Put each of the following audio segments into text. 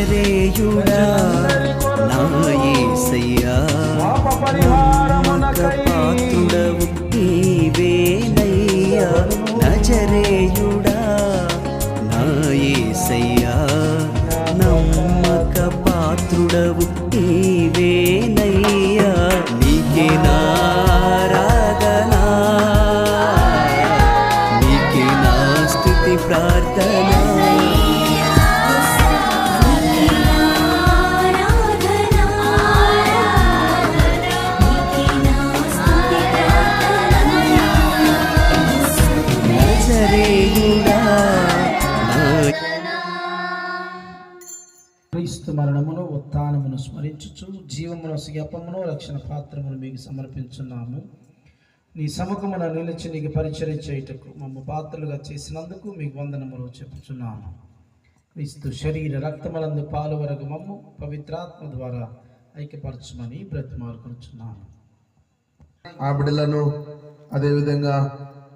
నజరేయుడా నా యేసయ్యా నమ్మక పాత్రుడవు నీవేనయ్యా నజరేయుడా నా యేసయ్యా నమ్మక పాత్రుడవు నీవేనయ్యా నీకే నారాధనా నీకే నా స్తుతి ప్రార్థన క్రీస్తు మరణమును ఉత్థానమును స్మరించుచు జీవమును అప్పమును రక్షణ పాత్రమును మీకు సమర్పించున్నాము. నీ సముఖమున నిలిచి నీకు పరిచర్య చేయుటకు మమ్మ పాత్రలుగా చేసినందుకు మీకు వందనములు చెప్పుచున్నాము. క్రీస్తు శరీర రక్తములందు పాలు వరకు మమ్ము పవిత్రాత్మ ద్వారా ఐక్యపరచమని బ్రతిమాలుకొనుచున్నాము. ఆ బిడ్డలను అదేవిధంగా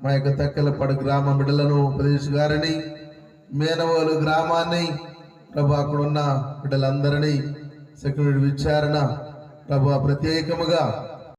మా యొక్క తెక్కలపాడు గ్రామ బిడ్డలను ఉపదేశ్ గారిని మేనవోలు గ్రామాన్ని ప్రభు అక్కడున్న బిడ్డలందరినీ సెక్యూరిటీ విచారణ ప్రభు ప్రత్యేకముగా